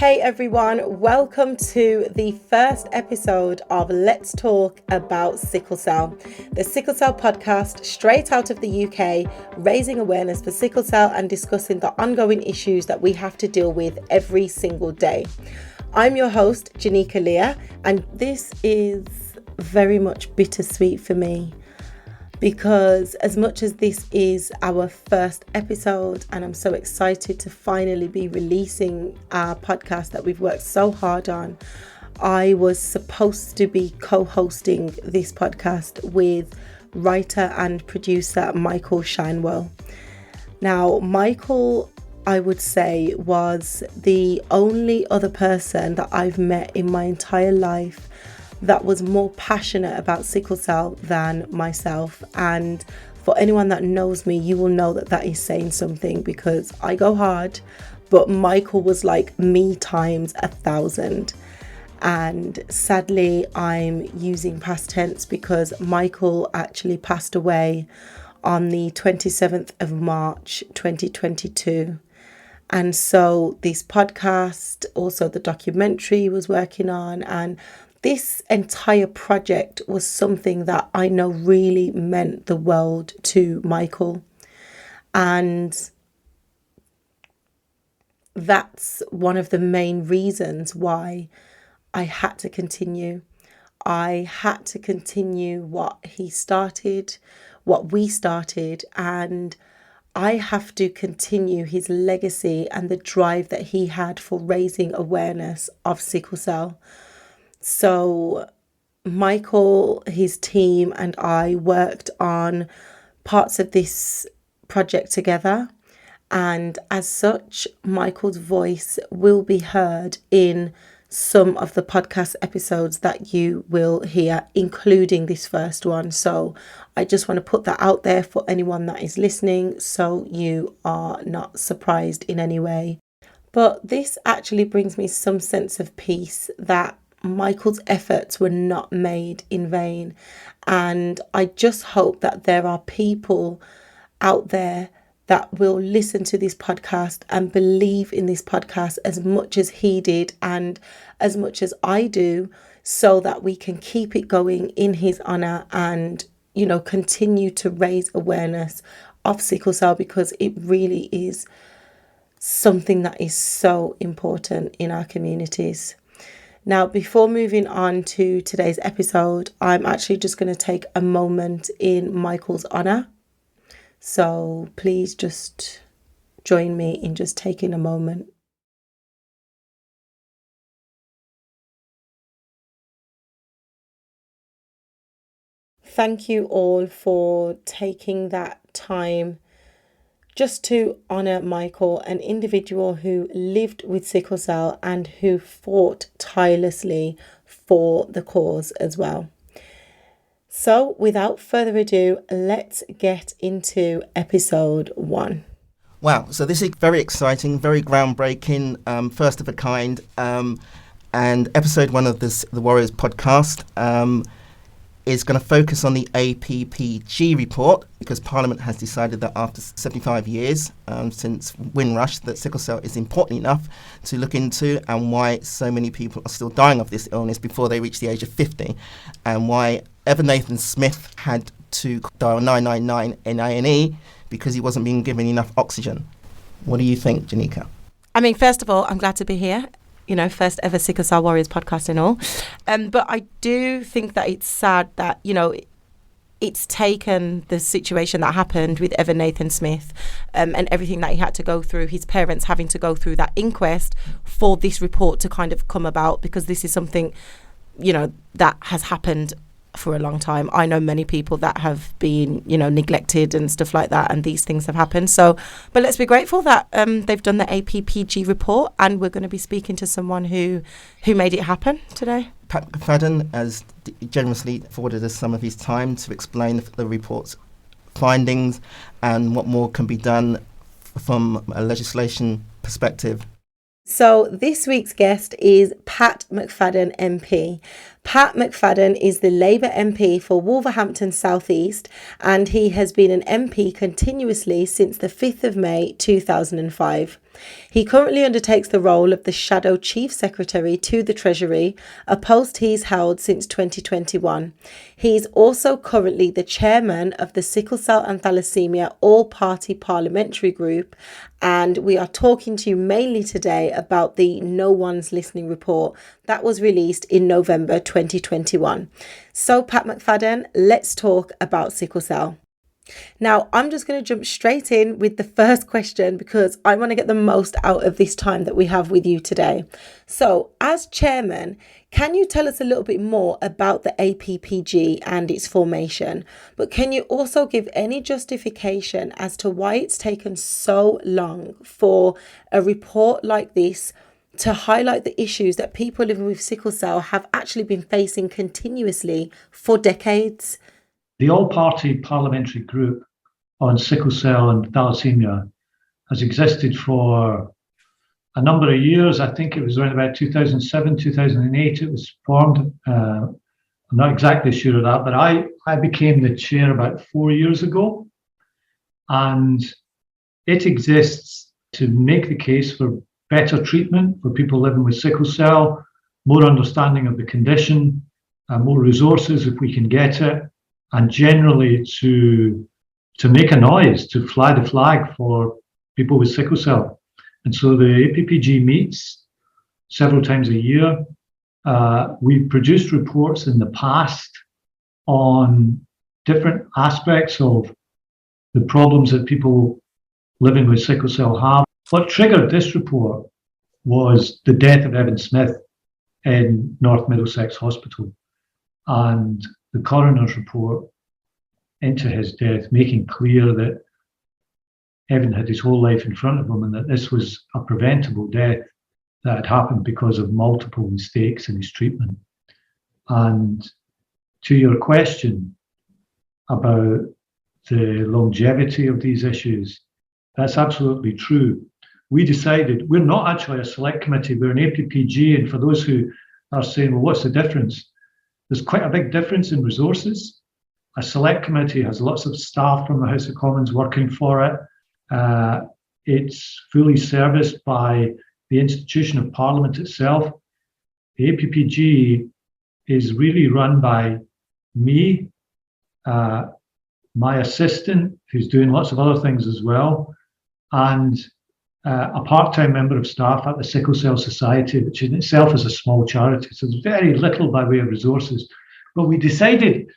Hey everyone, welcome to the first episode of Let's Talk About Sickle Cell, the Sickle Cell podcast straight out of the UK, raising awareness for sickle cell and discussing the ongoing issues that we have to deal with every single day. I'm your host, Jenica Leah, and this is very much bittersweet for me. Because as much as this is our first episode and I'm so excited to finally be releasing our podcast that we've worked so hard on, I was supposed to be co-hosting this podcast with writer and producer Michael Soyannwo. Now, Michael, I would say, was the only other person that I've met in my entire life that was more passionate about sickle cell than myself. And for anyone that knows me, you will know that that is saying something, because I go hard, but Michael was like me times 1,000. And sadly, I'm using past tense because Michael actually passed away on the 27th of March 2022. And so this podcast, also the documentary was working on, and this entire project was something that I know really meant the world to Michael. And that's one of the main reasons why I had to continue. I had to continue what he started, what we started, and I have to continue his legacy and the drive that he had for raising awareness of sickle cell. So Michael, his team, and I worked on parts of this project together. And as such, Michael's voice will be heard in some of the podcast episodes that you will hear, including this first one. So I just want to put that out there for anyone that is listening, so you are not surprised in any way. But this actually brings me some sense of peace that Michael's efforts were not made in vain. And I just hope that there are people out there that will listen to this podcast and believe in this podcast as much as he did and as much as I do, so that we can keep it going in his honor and, continue to raise awareness of sickle cell, because it really is something that is so important in our communities. Now, before moving on to today's episode, I'm actually just going to take a moment in Michael's honor. So please just join me in just taking a moment. Thank you all for taking that time just to honour Michael, an individual who lived with sickle cell and who fought tirelessly for the cause as well. So without further ado, let's get into episode 1. Wow, so this is very exciting, very groundbreaking, first of a kind, and episode 1 of the Warriors podcast is going to focus on the APPG report, because Parliament has decided that after 75 years since Windrush, that sickle cell is important enough to look into, and why so many people are still dying of this illness before they reach the age of 50, and why Evan Nathan Smith had to dial 999 in A&E because he wasn't being given enough oxygen. What do you think, Jenica? I mean, first of all, I'm glad to be here. First ever Sickle Cell Warriors podcast and all. But I do think that it's sad that, it's taken the situation that happened with Evan Nathan Smith and everything that he had to go through, his parents having to go through that inquest, for this report to kind of come about, because this is something, that has happened for a long time. I know many people that have been, neglected and stuff like that, and these things have happened. So, but let's be grateful that they've done the APPG report, and we're going to be speaking to someone who made it happen today. So this week's guest is Pat McFadden MP. Pat McFadden is the Labour MP for Wolverhampton South East, and he has been an MP continuously since the 5th of May 2005. He currently undertakes the role of the Shadow Chief Secretary to the Treasury, a post he's held since 2021. He's also currently the chairman of the Sickle Cell and Thalassaemia All-Party Parliamentary Group, and we are talking to you mainly today about the No One's Listening report that was released in November 2021. So, Pat McFadden, let's talk about sickle cell. Now, I'm just going to jump straight in with the first question because I want to get the most out of this time that we have with you today. So, as chairman, can you tell us a little bit more about the APPG and its formation? But can you also give any justification as to why it's taken so long for a report like this to highlight the issues that people living with sickle cell have actually been facing continuously for decades? The All-Party Parliamentary Group on Sickle Cell and Thalassaemia has existed for a number of years. I think it was around about 2007, 2008 it was formed. I'm not exactly sure of that, but I became the chair about 4 years ago. And it exists to make the case for better treatment for people living with sickle cell, more understanding of the condition, more resources if we can get it, and generally to make a noise, to fly the flag for people with sickle cell. And so the APPG meets several times a year. We've produced reports in the past on different aspects of the problems that people living with sickle cell have. What triggered this report was the death of Evan Smith in North Middlesex Hospital, and the coroner's report into his death, making clear that Evan had his whole life in front of him and that this was a preventable death that had happened because of multiple mistakes in his treatment. And to your question about the longevity of these issues, that's absolutely true. We decided, we're not actually a select committee, we're an APPG, and for those who are saying, well, what's the difference? There's quite a big difference in resources. A select committee has lots of staff from the House of Commons working for it. It's fully serviced by the institution of Parliament itself. The APPG is really run by me, my assistant, who's doing lots of other things as well, and a part-time member of staff at the Sickle Cell Society, which in itself is a small charity. So there's very little by way of resources. But we decided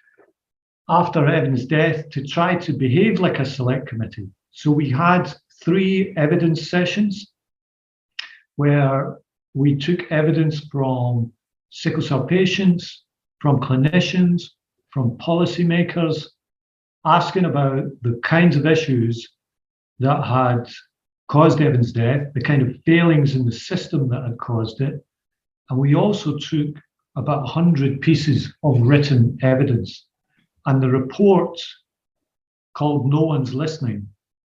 after Evan's death to try to behave like a select committee. So we had 3 evidence sessions where we took evidence from sickle cell patients, from clinicians, from policymakers, asking about the kinds of issues that had caused Evan's death, the kind of failings in the system that had caused it. And we also took about 100 pieces of written evidence. And the report, called No One's Listening,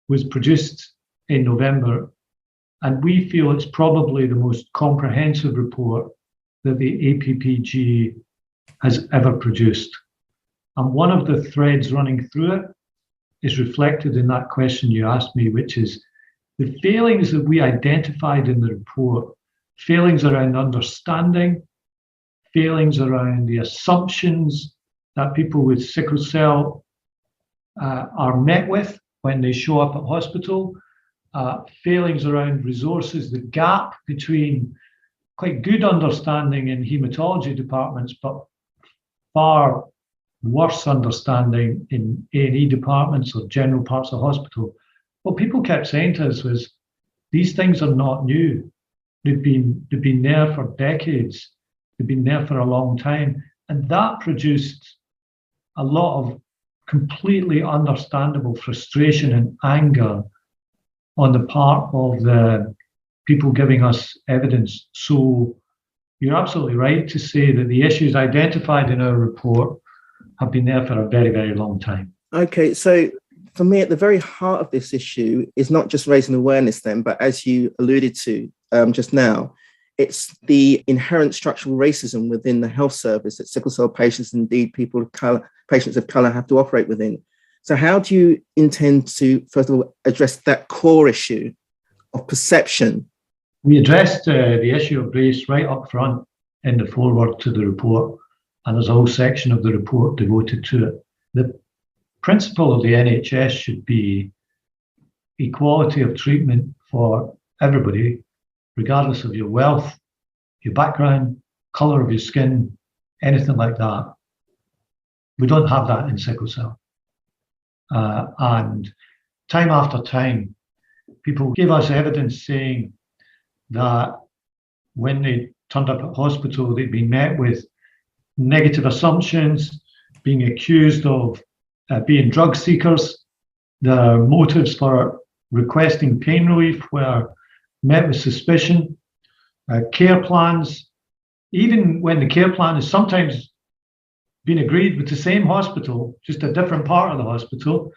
was produced in November. And we feel it's probably the most comprehensive report that the APPG has ever produced. And one of the threads running through it is reflected in that question you asked me, which is the failings that we identified in the report, failings around understanding, failings around the assumptions that people with sickle cell are met with when they show up at hospital, failings around resources, the gap between quite good understanding in haematology departments, but far worse understanding in A&E departments or general parts of hospital. What people kept saying to us was, these things are not new. They've been there for decades. They've been there for a long time. And that produced a lot of completely understandable frustration and anger on the part of the people giving us evidence. So you're absolutely right to say that the issues identified in our report have been there for a very, very long time. Okay, so for me, at the very heart of this issue is not just raising awareness then, but as you alluded to just now, it's the inherent structural racism within the health service that sickle cell patients, indeed people of colour, patients of colour, have to operate within. So how do you intend to, first of all, address that core issue of perception? We addressed the issue of race right up front in the foreword to the report, and there's a whole section of the report devoted to it. The principle of the NHS should be equality of treatment for everybody, regardless of your wealth, your background, colour of your skin, anything like that. We don't have that in sickle cell. And time after time, people give us evidence saying that when they turned up at hospital, they'd been met with negative assumptions, being accused of being drug seekers. Their motives for requesting pain relief were met with suspicion. Care plans, even when the care plan is sometimes been agreed with the same hospital, just a different part of the hospital,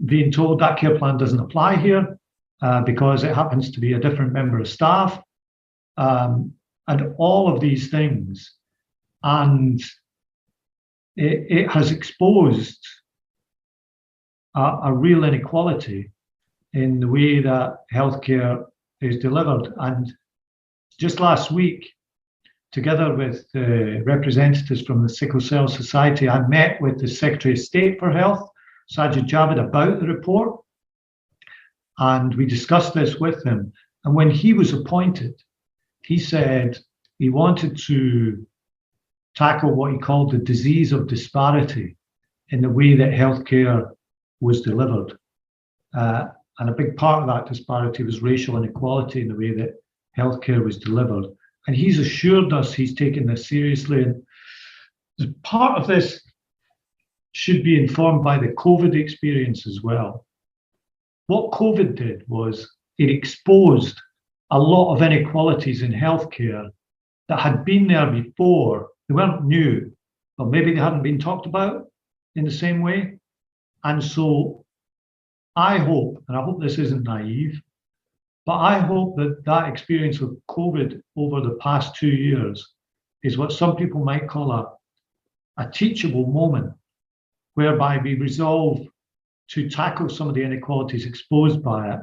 being told that care plan doesn't apply here because it happens to be a different member of staff, and all of these things. And it has exposed a real inequality in the way that healthcare is delivered. And just last week, together with representatives from the Sickle Cell Society, I met with the Secretary of State for Health, Sajid Javid, about the report. And we discussed this with him. And when he was appointed, he said he wanted to tackle what he called the disease of disparity in the way that healthcare was delivered. And a big part of that disparity was racial inequality in the way that healthcare was delivered. And he's assured us he's taken this seriously. And part of this should be informed by the COVID experience as well. What COVID did was it exposed a lot of inequalities in healthcare that had been there before. They weren't new, but maybe they hadn't been talked about in the same way. And so I hope, and I hope this isn't naive, but I hope that that experience with COVID over the past 2 years is what some people might call a teachable moment, whereby we resolve to tackle some of the inequalities exposed by it,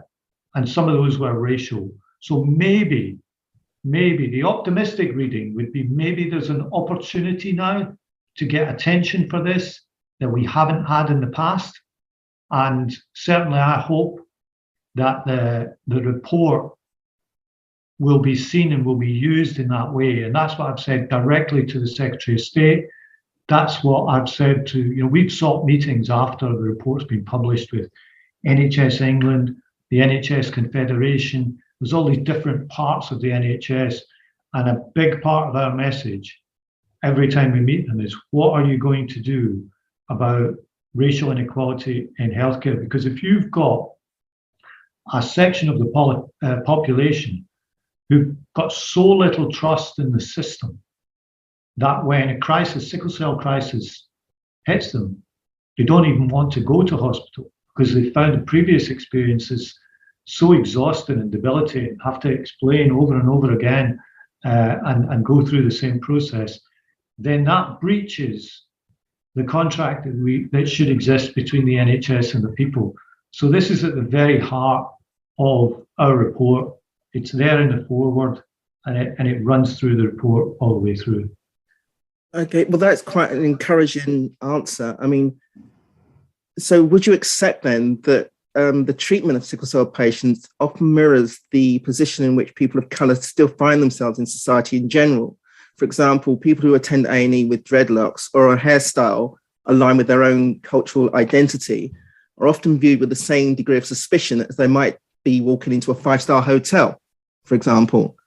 and some of those were racial. So maybe the optimistic reading would be maybe there's an opportunity now to get attention for this that we haven't had in the past. And certainly I hope that the report will be seen and will be used in that way. And that's what I've said directly to the Secretary of State. That's what I've said to, we've sought meetings after the report's been published with NHS England, the NHS Confederation. There's all these different parts of the NHS. And a big part of our message every time we meet them is, what are you going to do about racial inequality in healthcare? Because if you've got a section of the population who've got so little trust in the system that when a crisis, sickle cell crisis, hits them, they don't even want to go to hospital because they found the previous experiences so exhausting and debilitating, have to explain over and over again and go through the same process, then that breaches the contract that should exist between the NHS and the people. So this is at the very heart of our report. It's there in the foreword, and it runs through the report all the way through. Okay, well, that's quite an encouraging answer. I mean, so would you accept then that the treatment of sickle cell patients often mirrors the position in which people of colour still find themselves in society in general? For example, people who attend A&E with dreadlocks or a hairstyle aligned with their own cultural identity are often viewed with the same degree of suspicion as they might be walking into a 5-star hotel, for example.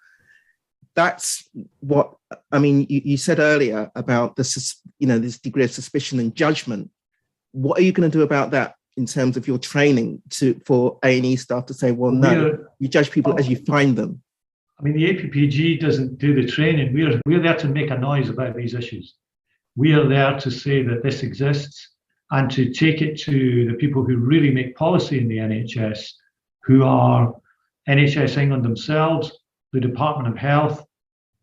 That's what, I mean, you said earlier about this, this degree of suspicion and judgment. What are you going to do about that in terms of your training for A&E staff to say, well, no, you judge people as you find them? I mean, the APPG doesn't do the training. We're there to make a noise about these issues. We are there to say that this exists and to take it to the people who really make policy in the NHS, who are NHS England themselves, the Department of Health,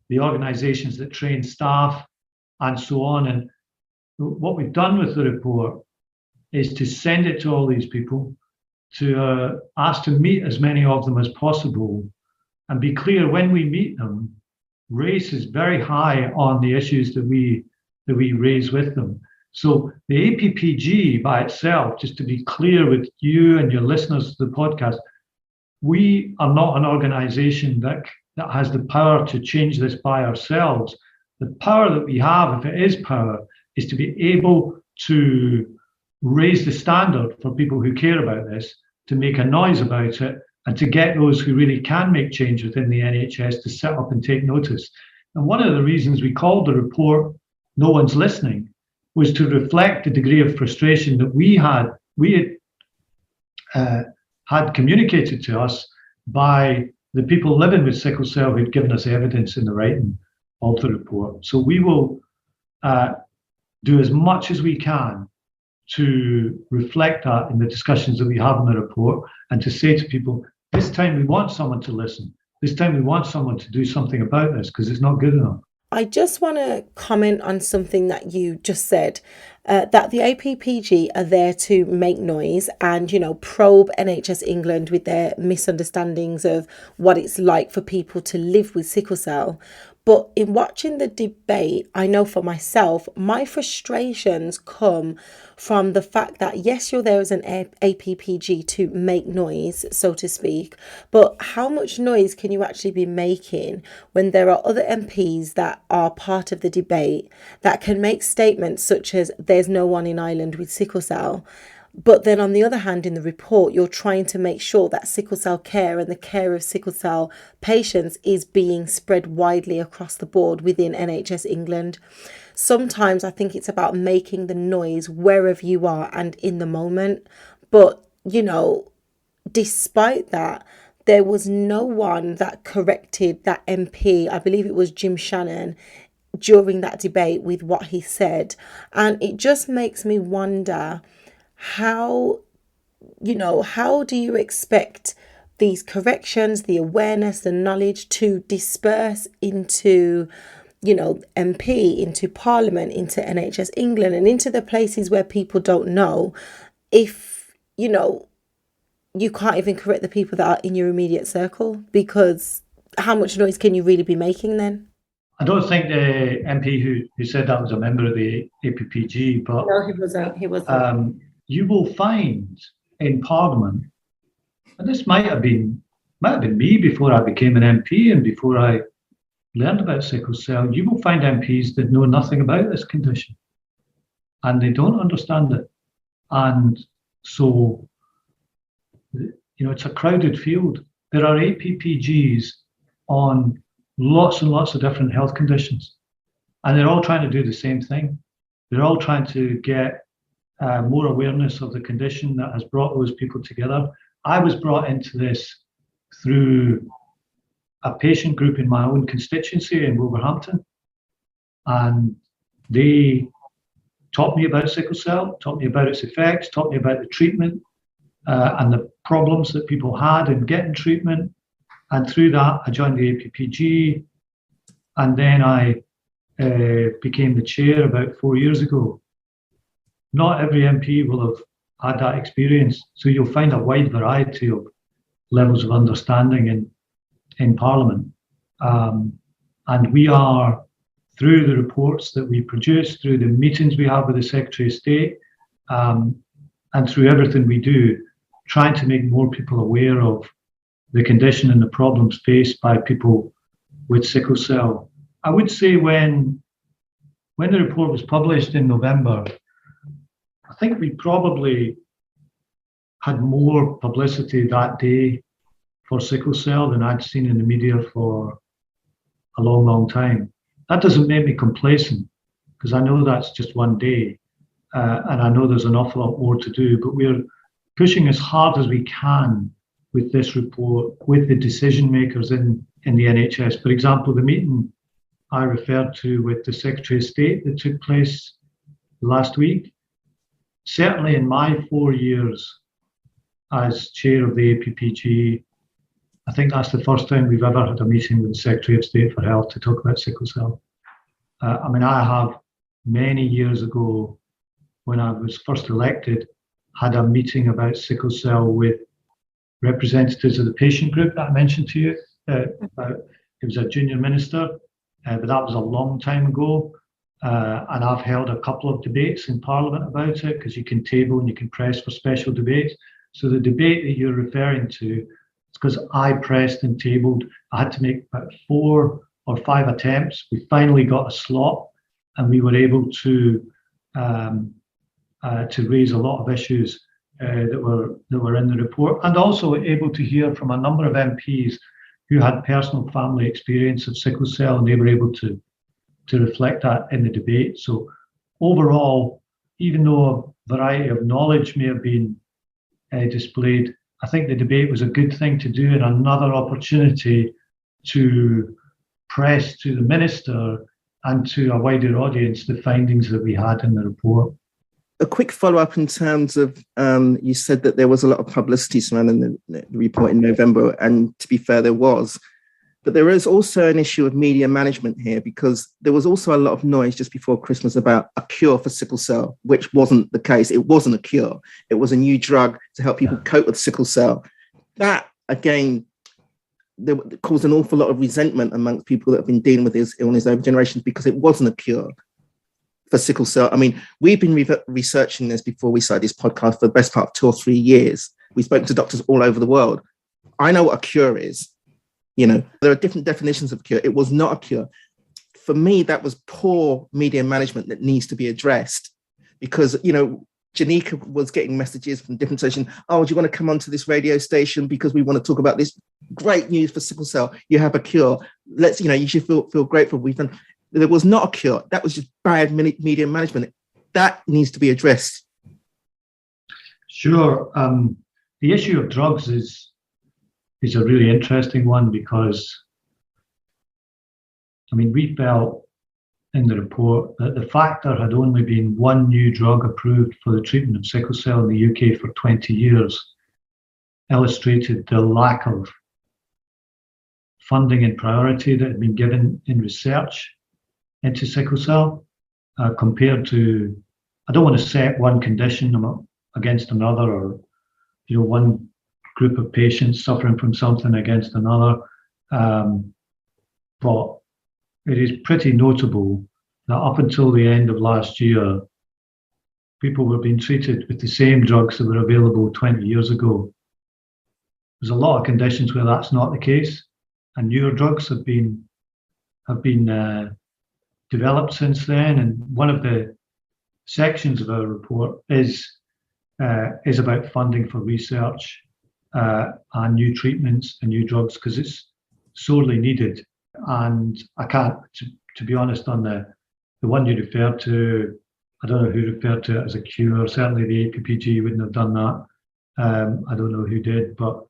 the organisations that train staff, and so on. And what we've done with the report is to send it to all these people, to ask to meet as many of them as possible, and be clear when we meet them, race is very high on the issues that we raise with them. So the APPG by itself, just to be clear with you and your listeners to the podcast, we are not an organisation that has the power to change this by ourselves. The power that we have, if it is power, is to be able to raise the standard for people who care about this, to make a noise about it, and to get those who really can make change within the NHS to sit up and take notice. And one of the reasons we called the report "No One's Listening" was to reflect the degree of frustration that we had communicated to us by the people living with sickle cell who'd given us evidence in the writing of the report. So we will do as much as we can to reflect that in the discussions that we have in the report, and to say to people, this time we want someone to listen. This time we want someone to do something about this, because it's not good enough. I just want to comment on something that you just said, that the APPG are there to make noise and, probe NHS England with their misunderstandings of what it's like for people to live with sickle cell. But in watching the debate, I know for myself, my frustrations come from the fact that, yes, you're there as an APPG to make noise, so to speak, but how much noise can you actually be making when there are other MPs that are part of the debate that can make statements such as there's no one in Ireland with sickle cell? But then on the other hand, in the report, you're trying to make sure that sickle cell care and the care of sickle cell patients is being spread widely across the board within NHS England. Sometimes I think it's about making the noise wherever you are and in the moment. But, despite that, there was no one that corrected that MP, I believe it was Jim Shannon, during that debate with what he said. And it just makes me wonder, how do you expect these corrections, the awareness, the knowledge to disperse into, MP, into Parliament, into NHS England, and into the places where people don't know, if, you can't even correct the people that are in your immediate circle? Because how much noise can you really be making then? I don't think the MP who said that was a member of the APPG, but no, he wasn't. You will find in Parliament, and this might have been me before I became an MP and before I learned about sickle cell, you will find MPs that know nothing about this condition and they don't understand it. And so, it's a crowded field. There are APPGs on lots and lots of different health conditions, and they're all trying to do the same thing. They're all trying to get more awareness of the condition that has brought those people together. I was brought into this through a patient group in my own constituency in Wolverhampton, and they taught me about sickle cell, taught me about its effects, taught me about the treatment and the problems that people had in getting treatment. And through that, I joined the APPG, and then I became the chair about 4 years ago. Not every MP will have had that experience, so you'll find a wide variety of levels of understanding in Parliament. And we are, through the reports that we produce, through the meetings we have with the Secretary of State, and through everything we do, trying to make more people aware of the condition and the problems faced by people with sickle cell. I would say when the report was published in November, I think we probably had more publicity that day for sickle cell than I'd seen in the media for a long, long time. That doesn't make me complacent, because I know that's just one day, and I know there's an awful lot more to do, but we're pushing as hard as we can with this report, with the decision makers in the NHS. For example, the meeting I referred to with the Secretary of State that took place last week, certainly in my 4 years as chair of the APPG, I think that's the first time we've ever had a meeting with the Secretary of State for Health to talk about sickle cell. I have many years ago, when I was first elected, had a meeting about sickle cell with representatives of the patient group that I mentioned to you. It was a junior minister, but that was a long time ago. And I've held a couple of debates in Parliament about it, because you can table and you can press for special debates. So the debate that you're referring to, it's because I pressed and tabled. I had to make about 4 or 5 attempts. We finally got a slot, and we were able to raise a lot of issues that were in the report, and also able to hear from a number of MPs who had personal family experience of sickle cell, and they were able to reflect that in the debate. So overall, even though a variety of knowledge may have been displayed, I think the debate was a good thing to do, and another opportunity to press to the minister and to a wider audience the findings that we had in the report. A quick follow-up in terms of, you said that there was a lot of publicity surrounding the report in November, and to be fair, there was. But there is also an issue of media management here, because there was also a lot of noise just before Christmas about a cure for sickle cell, which wasn't the case. It wasn't a cure. It was a new drug to help people cope with sickle cell. That, again, caused an awful lot of resentment amongst people that have been dealing with this illness over generations, because it wasn't a cure for sickle cell. I mean, we've been researching this before we started this podcast for the best part of 2 or 3 years. We've spoken to doctors all over the world. I know what a cure is. You know, there are different definitions of cure. It was not a cure. For me, that was poor media management that needs to be addressed, because, you know, Jenica was getting messages from different stations. Oh, do you want to come onto this radio station because we want to talk about this great news for sickle cell? You have a cure. Let's, you know, you should feel grateful. We've done. There was not a cure. That was just bad media management. That needs to be addressed. Sure. The issue of drugs is a really interesting one, because, I mean, we felt in the report that the fact there had only been one new drug approved for the treatment of sickle cell in the UK for 20 years illustrated the lack of funding and priority that had been given in research into sickle cell, compared to, I don't want to set one condition against another, or, you know, one group of patients suffering from something against another. But it is pretty notable that up until the end of last year, people were being treated with the same drugs that were available 20 years ago. There's a lot of conditions where that's not the case, and newer drugs have been developed since then. And one of the sections of our report is about funding for research and new treatments and new drugs, because it's sorely needed. And I can't, to be honest, on the one you referred to, I don't know who referred to it as a cure. Certainly the APPG wouldn't have done that. I don't know who did, but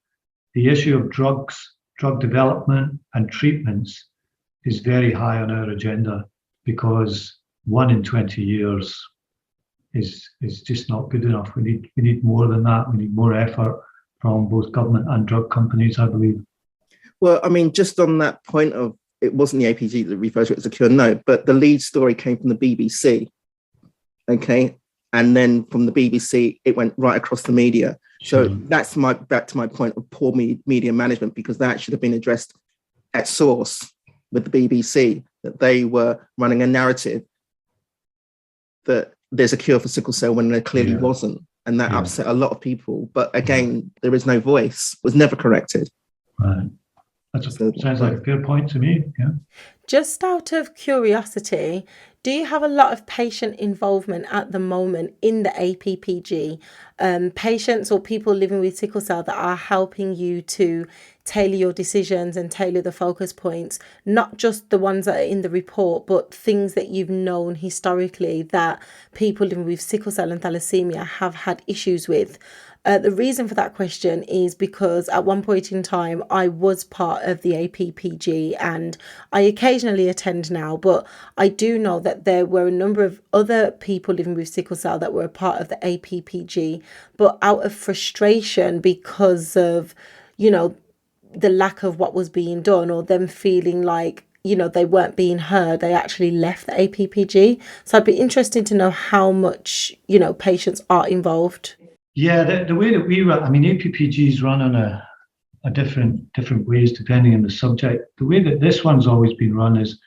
the issue of drugs, drug development and treatments is very high on our agenda, because 1 in 20 years is just not good enough. We need more than that. We need more effort from both government and drug companies, I believe. Well, I mean, just on that point of, it wasn't the APG that refers to it as a cure, no, but the lead story came from the BBC, okay? And then from the BBC, it went right across the media. Sure. So that's back to my point of poor media management, because that should have been addressed at source with the BBC, that they were running a narrative that there's a cure for sickle cell when there clearly wasn't. And that upset a lot of people. But again, there is no voice, was never corrected. Right. Sounds like a fair point to me. Yeah. Just out of curiosity, do you have a lot of patient involvement at the moment in the APPG? Patients or people living with sickle cell that are helping you to tailor your decisions and tailor the focus points, not just the ones that are in the report, but things that you've known historically that people living with sickle cell and thalassaemia have had issues with? The reason for that question is because at one point in time, I was part of the APPG, and I occasionally attend now, but I do know that there were a number of other people living with sickle cell that were a part of the APPG, but out of frustration because of, you know, the lack of what was being done, or them feeling like, they weren't being heard, they actually left the APPG. So I'd be interested to know how much, patients are involved. Yeah, the way that we run, APPGs run on a different ways depending on the subject. The way that this one's always been run is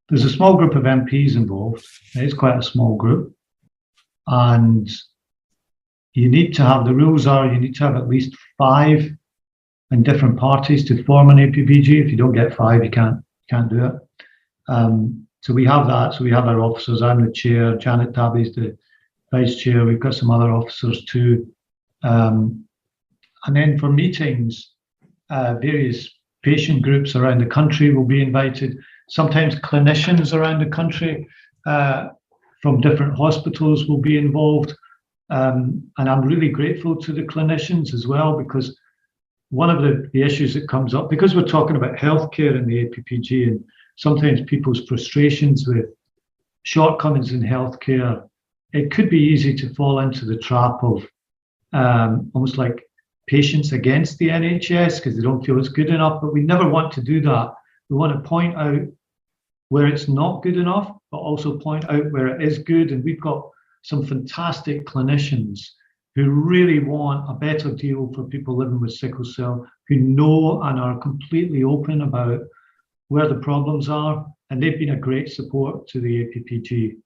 there's a small group of MPs involved. It's quite a small group. And the rules are you need to have at least 5 in different parties to form an APPG. If you don't get 5, you can't do it. So we have that. So we have our officers. I'm the chair. Janet Tabby's the vice chair. We've got some other officers too. And then for meetings, various patient groups around the country will be invited. Sometimes clinicians around the country from different hospitals will be involved. And I'm really grateful to the clinicians as well, because one of the issues that comes up, because we're talking about healthcare in the APPG, and sometimes people's frustrations with shortcomings in healthcare, it could be easy to fall into the trap of almost like patients against the NHS because they don't feel it's good enough. But we never want to do that. We want to point out where it's not good enough, but also point out where it is good. And we've got some fantastic clinicians who really want a better deal for people living with sickle cell, who know and are completely open about where the problems are. And they've been a great support to the APPG.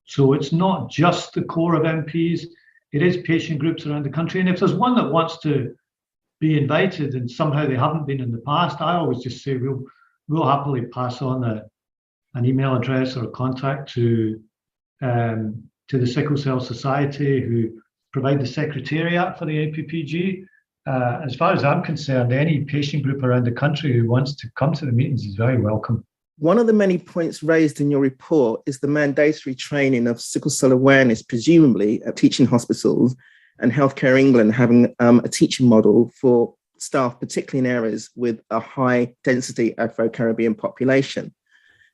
So it's not just the core of MPs, it is patient groups around the country. And if there's one that wants to be invited and somehow they haven't been in the past, I always just say we'll happily pass on an email address or a contact to the Sickle Cell Society, who provide the secretariat for the APPG. As far as I'm concerned, any patient group around the country who wants to come to the meetings is very welcome. One of the many points raised in your report is the mandatory training of sickle cell awareness, presumably at teaching hospitals, and Healthcare England having a teaching model for staff, particularly in areas with a high density Afro-Caribbean population.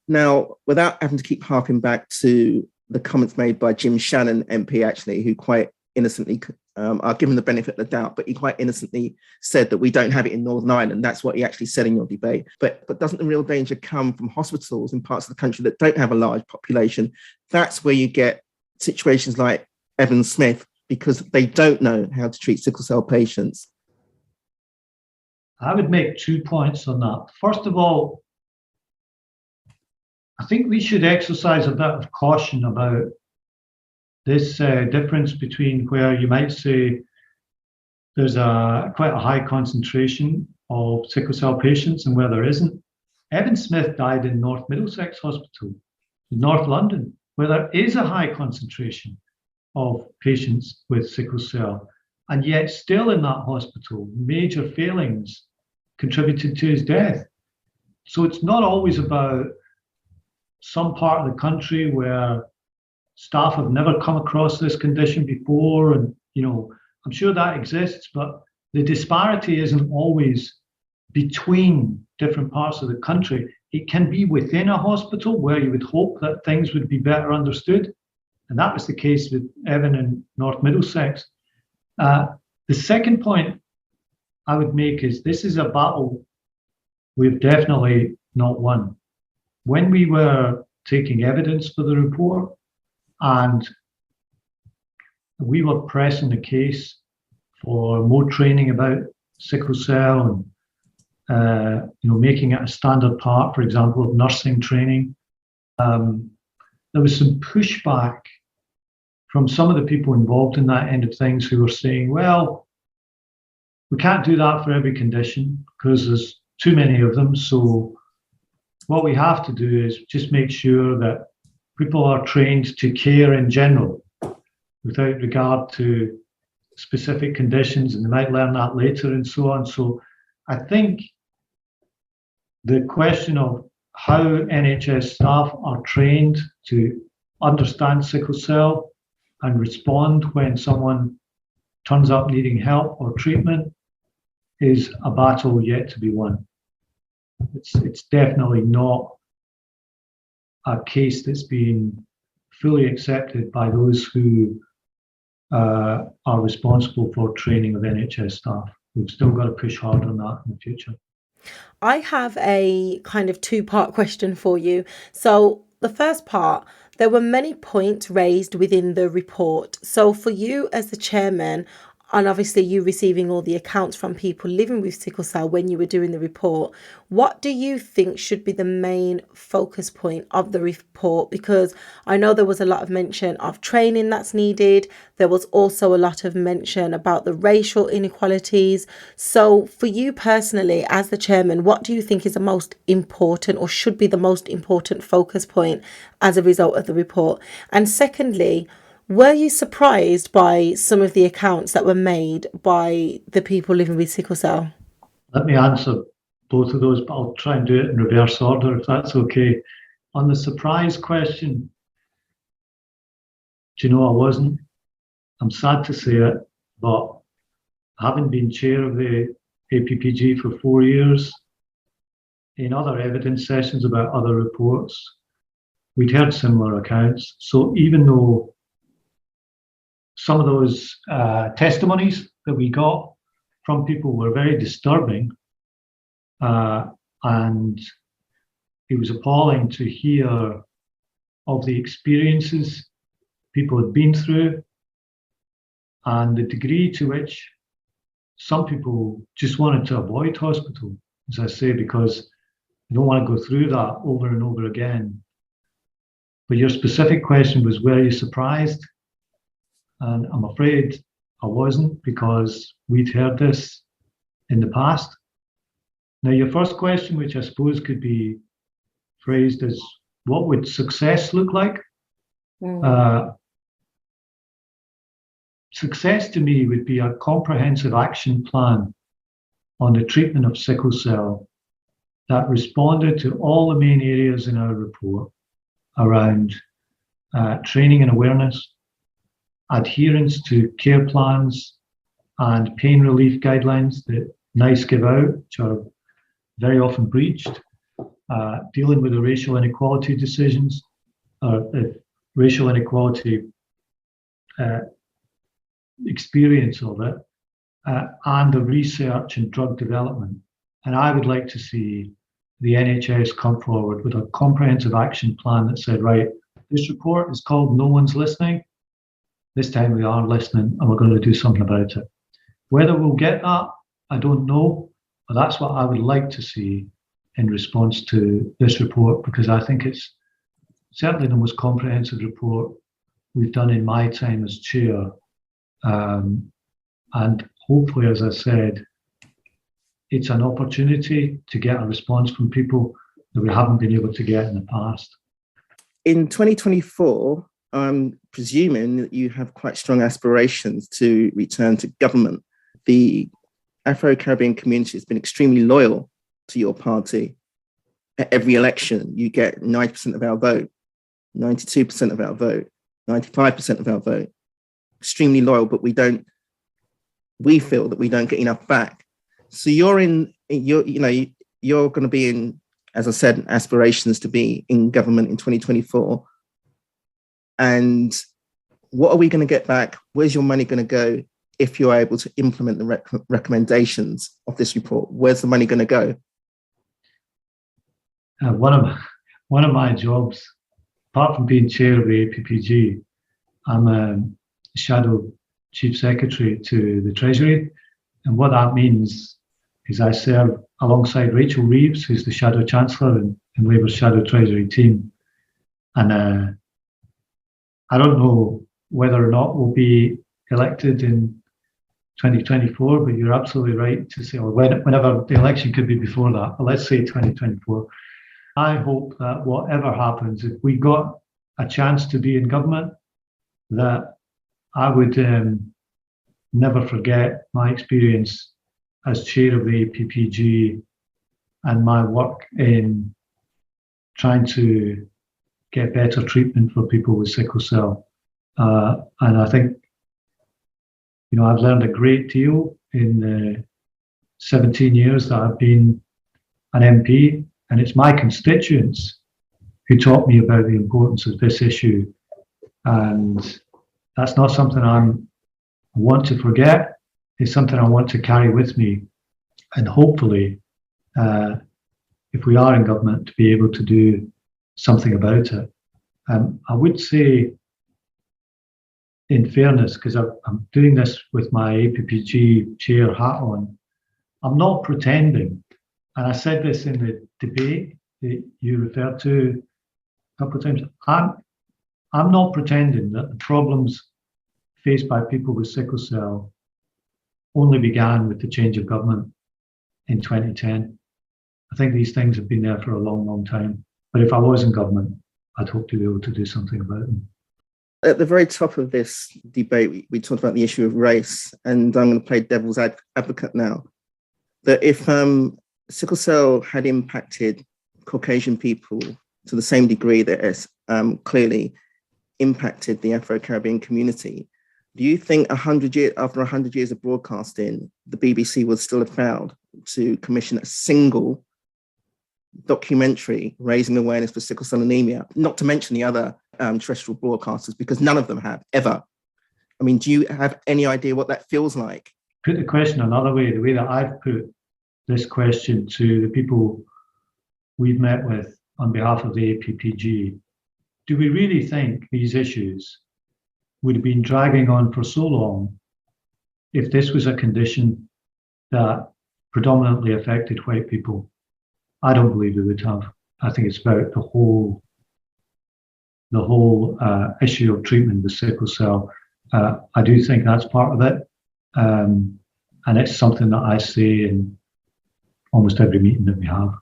Now, without having to keep harping back to the comments made by Jim Shannon MP, actually, who quite innocently, I'll give him the benefit of the doubt, but he quite innocently said that we don't have it in Northern Ireland. That's what he actually said in your debate. But doesn't the real danger come from hospitals in parts of the country that don't have a large population? That's where you get situations like Evan Smith, because they don't know how to treat sickle cell patients. I would make 2 points on that. First of all, I think we should exercise a bit of caution about this difference between where you might say there's quite a high concentration of sickle cell patients and where there isn't. Evan Smith died in North Middlesex Hospital, in North London, where there is a high concentration of patients with sickle cell. And yet still in that hospital, major failings contributed to his death. So it's not always about some part of the country where staff have never come across this condition before. And, I'm sure that exists, but the disparity isn't always between different parts of the country. It can be within a hospital where you would hope that things would be better understood. And that was the case with Evan in North Middlesex. The second point I would make is this is a battle we've definitely not won. When we were taking evidence for the report and we were pressing the case for more training about sickle cell and making it a standard part, for example, of nursing training, there was some pushback from some of the people involved in that end of things who were saying, well, we can't do that for every condition because there's too many of them. So what we have to do is just make sure that people are trained to care in general without regard to specific conditions, and they might learn that later and so on. So I think the question of how NHS staff are trained to understand sickle cell and respond when someone turns up needing help or treatment is a battle yet to be won. It's definitely not a case that's been fully accepted by those who are responsible for training of NHS staff. we've still got to push hard on that in the future. I have a kind of two-part question for you. So, the first part, there were many points raised within the report. So, for you as the chairman, and obviously you receiving all the accounts from people living with sickle cell when you were doing the report, what do you think should be the main focus point of the report? Because I know there was a lot of mention of training that's needed. There was also a lot of mention about the racial inequalities. So for you personally, as the chairman, what do you think is the most important or should be the most important focus point as a result of the report? And secondly, were you surprised by some of the accounts that were made by the people living with sickle cell? Let me answer both of those, but I'll try and do it in reverse order if that's okay. On the surprise question, do you know, I wasn't. I'm sad to say it, but having been chair of the APPG for 4 years, in other evidence sessions about other reports, we'd heard similar accounts. So even though some of those testimonies that we got from people were very disturbing, and it was appalling to hear of the experiences people had been through and the degree to which some people just wanted to avoid hospital, as I say, because they don't want to go through that over and over again. But your specific question was, were you surprised? And I'm afraid I wasn't, because we'd heard this in the past. Now, your first question, which I suppose could be phrased as, what would success look like? Success to me would be a comprehensive action plan on the treatment of sickle cell that responded to all the main areas in our report around training and awareness, adherence to care plans and pain relief guidelines that NICE give out, which are very often breached, dealing with the racial inequality decisions, racial inequality experience of it, and the research and drug development. And I would like to see the NHS come forward with a comprehensive action plan that said, right, this report is called No One's Listening. This time we are listening and we're going to do something about it. Whether we'll get that, I don't know, but that's what I would like to see in response to this report, because I think it's certainly the most comprehensive report we've done in my time as chair. And hopefully, as I said, it's an opportunity to get a response from people that we haven't been able to get in the past. In 2024, I'm presuming that you have quite strong aspirations to return to government. The Afro-Caribbean community has been extremely loyal to your party. At every election, you get 90% of our vote, 92% of our vote, 95% of our vote. Extremely loyal, but we feel that we don't get enough back. So you're going to be in, as I said, aspirations to be in government in 2024. And what are we going to get back? Where's your money going to go if you're able to implement the recommendations of this report? Where's the money going to go? One of my jobs, apart from being chair of the APPG, I'm a shadow chief secretary to the Treasury. And what that means is I serve alongside Rachel Reeves, who's the shadow chancellor in Labour's shadow Treasury team. And I don't know whether or not we'll be elected in 2024, but you're absolutely right to say, or whenever the election could be before that, but let's say 2024. I hope that whatever happens, if we got a chance to be in government, that I would never forget my experience as chair of the APPG and my work in trying to get better treatment for people with sickle cell. And I think, I've learned a great deal in the 17 years that I've been an MP, and it's my constituents who taught me about the importance of this issue. And that's not something I want to forget is something I want to carry with me, and hopefully, if we are in government, to be able to do something about it. I would say, in fairness, because I'm doing this with my APPG chair hat on, I'm not pretending, and I said this in the debate that you referred to a couple of times, I'm not pretending that the problems faced by people with sickle cell only began with the change of government in 2010. I think these things have been there for a long, long time. But if I was in government, I'd hope to be able to do something about them. At the very top of this debate, we talked about the issue of race, and I'm going to play devil's advocate now. That if sickle cell had impacted Caucasian people to the same degree that it's clearly impacted the Afro-Caribbean community, do you think after 100 years of broadcasting, the BBC would still have failed to commission a single documentary raising awareness for sickle cell anemia, not to mention the other terrestrial broadcasters, because none of them have, ever? I mean, do you have any idea what that feels like? Put the question another way, the way that I've put this question to the people we've met with on behalf of the APPG, do we really think these issues would have been dragging on for so long if this was a condition that predominantly affected white people? I don't believe it would have. I think it's about the whole issue of treatment with sickle cell. I do think that's part of it. And it's something that I say in almost every meeting that we have.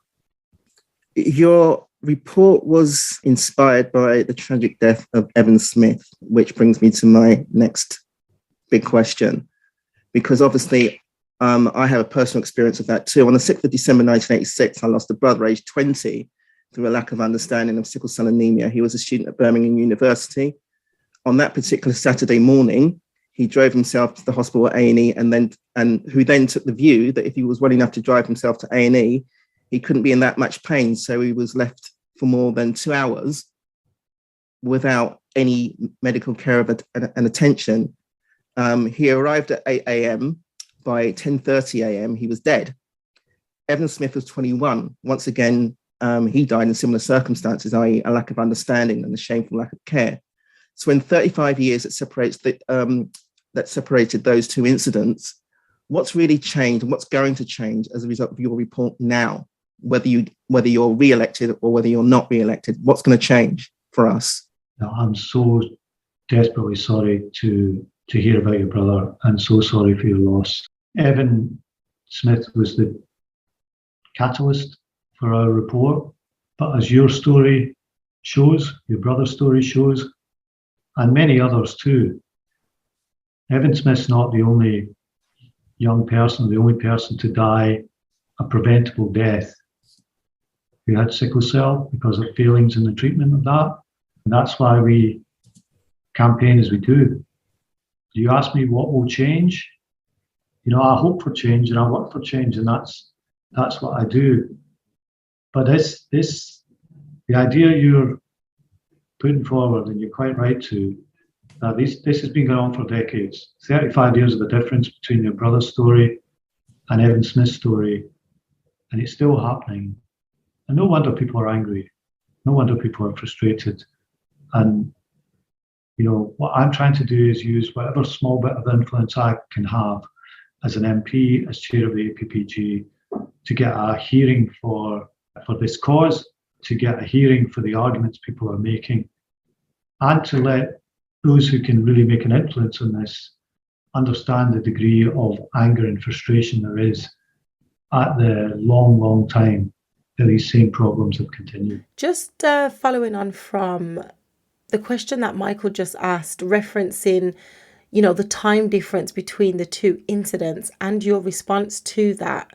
Your report was inspired by the tragic death of Evan Smith, which brings me to my next big question, because obviously I have a personal experience of that too. On the 6th of December 1986, I lost a brother aged 20 through a lack of understanding of sickle cell anemia. He was a student at Birmingham University. On that particular Saturday morning, he drove himself to the hospital at A&E, who then took the view that if he was well enough to drive himself to A&E, he couldn't be in that much pain. So he was left for more than 2 hours without any medical care and attention. He arrived at 8 a.m. By 10:30 a.m., he was dead. Evan Smith was 21. Once again, he died in similar circumstances, i.e. a lack of understanding and a shameful lack of care. So in 35 years that separated those two incidents, what's really changed and what's going to change as a result of your report now? Whether you're re-elected or whether you're not re-elected, what's going to change for us? I'm so desperately sorry to hear about your brother, and so sorry for your loss. Evan Smith was the catalyst for our report, but as your story shows, your brother's story shows, and many others too, Evan Smith's not the only young person, the only person to die a preventable death who had sickle cell because of failings in the treatment of that. And that's why we campaign as we do. You ask me what will change? I hope for change and I work for change, and that's what I do. But the idea you're putting forward, and you're quite right to, this has been going on for decades. 35 years of the difference between your brother's story and Evan Smith's story, and it's still happening. And no wonder people are angry. No wonder people are frustrated. And what I'm trying to do is use whatever small bit of influence I can have as an MP, as chair of the APPG, to get a hearing for this cause, to get a hearing for the arguments people are making, and to let those who can really make an influence on this understand the degree of anger and frustration there is at the long, long time that these same problems have continued. Just following on from the question that Michael just asked, referencing, the time difference between the two incidents and your response to that.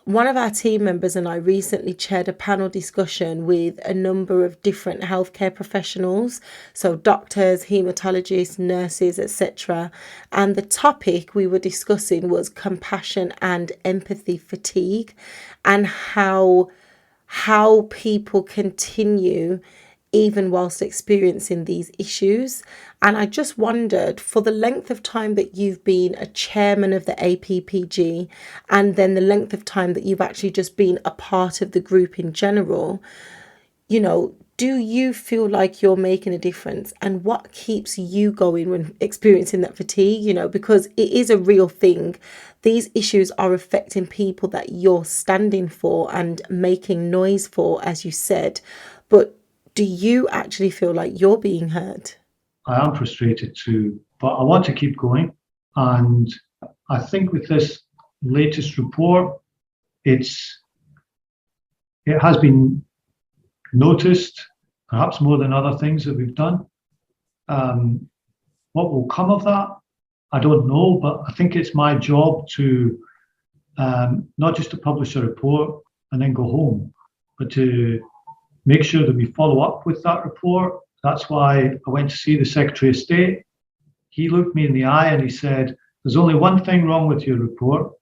One of our team members and I recently chaired a panel discussion with a number of different healthcare professionals, so doctors, haematologists, nurses, etc. And the topic we were discussing was compassion and empathy fatigue, and how people continue even whilst experiencing these issues. And I just wondered, for the length of time that you've been a chairman of the APPG, and then the length of time that you've actually just been a part of the group in general, do you feel like you're making a difference? And what keeps you going when experiencing that fatigue? Because it is a real thing. These issues are affecting people that you're standing for and making noise for, as you said. But do you actually feel like you're being heard? I am frustrated too, but I want to keep going. And I think with this latest report, it has been noticed, perhaps more than other things that we've done. What will come of that, I don't know, but I think it's my job to not just to publish a report and then go home, but to make sure that we follow up with that report. That's why I went to see the Secretary of State. He looked me in the eye and he said, "There's only one thing wrong with your report.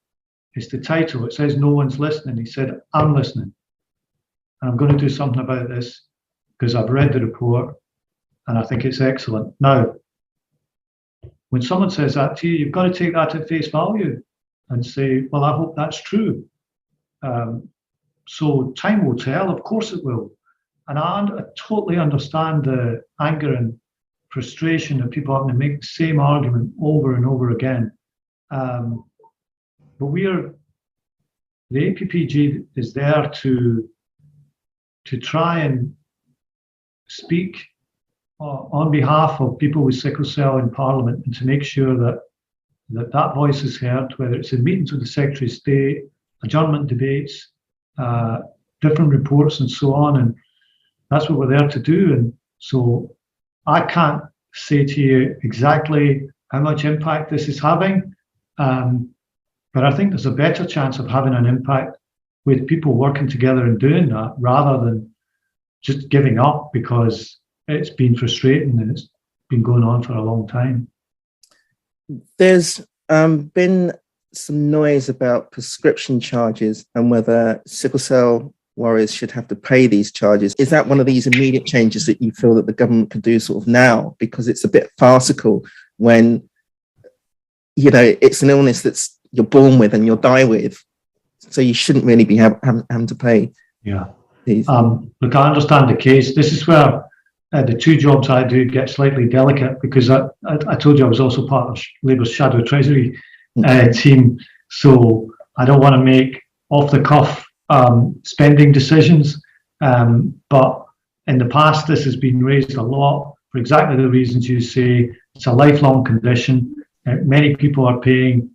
It's the title. It says no one's listening." He said, "I'm listening. And I'm going to do something about this because I've read the report and I think it's excellent." Now, when someone says that to you, you've got to take that at face value and say, "Well, I hope that's true." So time will tell. Of course it will. And I totally understand the anger and frustration of people having to make the same argument over and over again. But the APPG is there to try and speak on behalf of people with sickle cell in Parliament and to make sure that voice is heard, whether it's in meetings with the Secretary of State, adjournment debates, different reports and so on. And that's what we're there to do. And so I can't say to you exactly how much impact this is having, but I think there's a better chance of having an impact with people working together and doing that rather than just giving up because it's been frustrating and it's been going on for a long time. There's been some noise about prescription charges and whether sickle cell warriors should have to pay these charges. Is that one of these immediate changes that you feel that the government could do sort of now? Because it's a bit farcical when, it's an illness that's you're born with and you'll die with. So you shouldn't really be having to pay. Yeah. Look, I understand the case. This is where the two jobs I do get slightly delicate because I told you I was also part of Labour's Shadow Treasury team. So I don't want to make off-the-cuff spending decisions. But in the past, this has been raised a lot for exactly the reasons you say. It's a lifelong condition. Many people are paying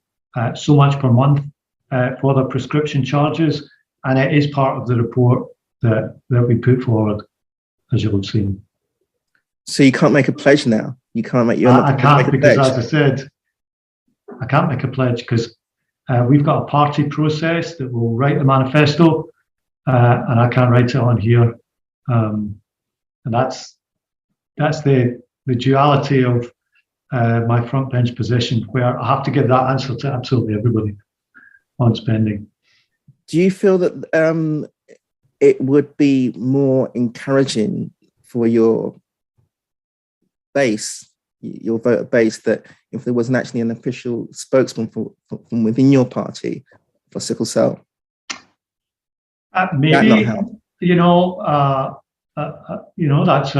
so much per month for their prescription charges, and it is part of the report that we put forward, as you'll have seen. So you can't make a pledge now? You can't make I can't because, as I said, I can't make a pledge because we've got a party process that will write the manifesto, and I can't write it on here. And that's the duality of my front bench position, where I have to give that answer to absolutely everybody on spending. Do you feel that it would be more encouraging for your base, your voter base, that if there wasn't actually an official spokesman from within your party for sickle cell? Maybe, that's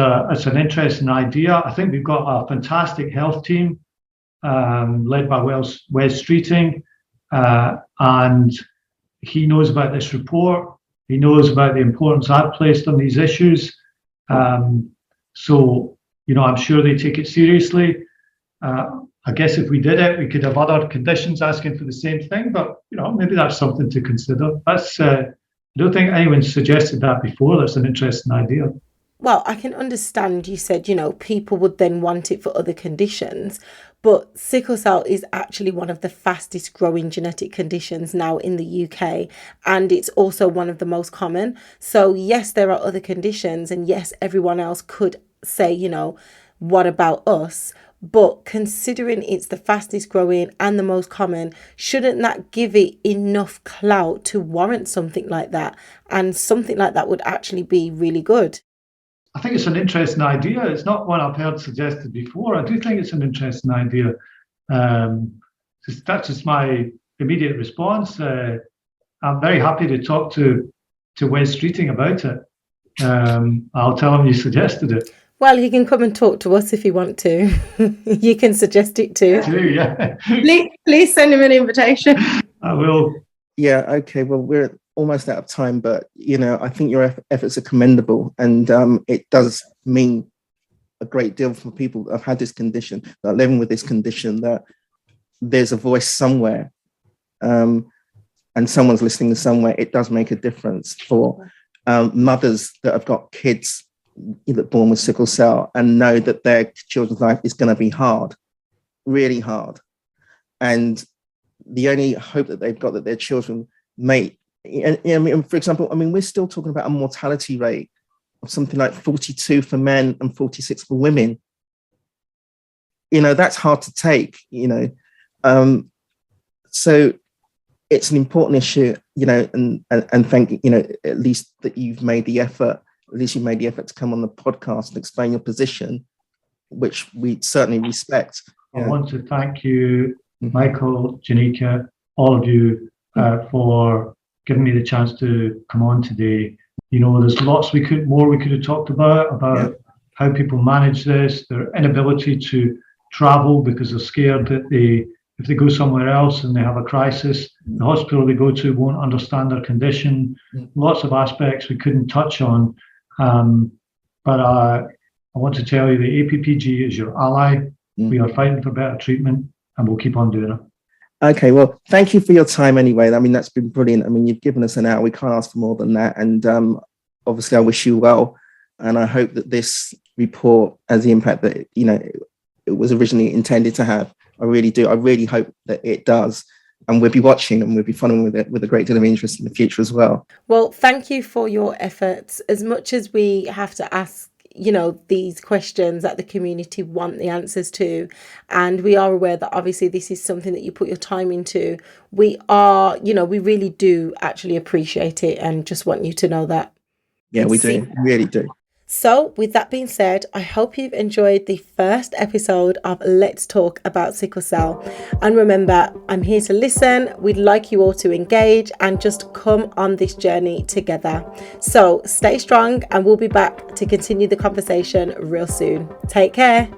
an interesting idea. I think we've got a fantastic health team led by Wes Streeting, and he knows about this report. He knows about the importance I've placed on these issues. So, I'm sure they take it seriously. I guess if we did it, we could have other conditions asking for the same thing, but, maybe that's something to consider. I don't think anyone suggested that before. That's an interesting idea. Well, I can understand you said, people would then want it for other conditions, but sickle cell is actually one of the fastest growing genetic conditions now in the UK, and it's also one of the most common. So yes, there are other conditions, and yes, everyone else could say, what about us? But considering it's the fastest growing and the most common, shouldn't that give it enough clout to warrant something like that? And something like that would actually be really good. I think it's an interesting idea. It's not one I've heard suggested before. I do think it's an interesting idea. That's just my immediate response. I'm very happy to talk to Wes Streeting about it. I'll tell him you suggested it. Well, he can come and talk to us if you want to. You can suggest it too. Yeah. Please send him an invitation. I will. Yeah, okay. Well, we're almost out of time, but, I think your efforts are commendable, and it does mean a great deal for people that have had this condition, that are living with this condition, that there's a voice somewhere, and someone's listening somewhere. It does make a difference for mothers that have got kids that born with sickle cell and know that their children's life is going to be hard, really hard. And the only hope that they've got that their children may, for example, we're still talking about a mortality rate of something like 42 for men and 46 for women. That's hard to take, so it's an important issue, and thank, at least that you've made the effort, to come on the podcast and explain your position, which we certainly respect. I want to thank you, Michael, Jenica, all of you, for giving me the chance to come on today. There's lots we could have talked about how people manage this, their inability to travel because they're scared that if they go somewhere else and they have a crisis, the hospital they go to won't understand their condition. Lots of aspects we couldn't touch on. But I want to tell you the APPG is your ally. We are fighting for better treatment, and we'll keep on doing it. Okay, well, thank you for your time anyway. That's been brilliant. You've given us an hour. We can't ask for more than that. And obviously, I wish you well. And I hope that this report has the impact that, it was originally intended to have. I really do. I really hope that it does. And we'll be watching and we'll be following with it with a great deal of interest in the future as well. Well, thank you for your efforts. As much as we have to ask, these questions that the community want the answers to, and we are aware that obviously this is something that you put your time into, we really do actually appreciate it and just want you to know that. Yeah, we do. Really do. So with that being said, I hope you've enjoyed the first episode of Let's Talk About Sickle Cell. And remember, I'm here to listen. We'd like you all to engage and just come on this journey together. So stay strong and we'll be back to continue the conversation real soon. Take care.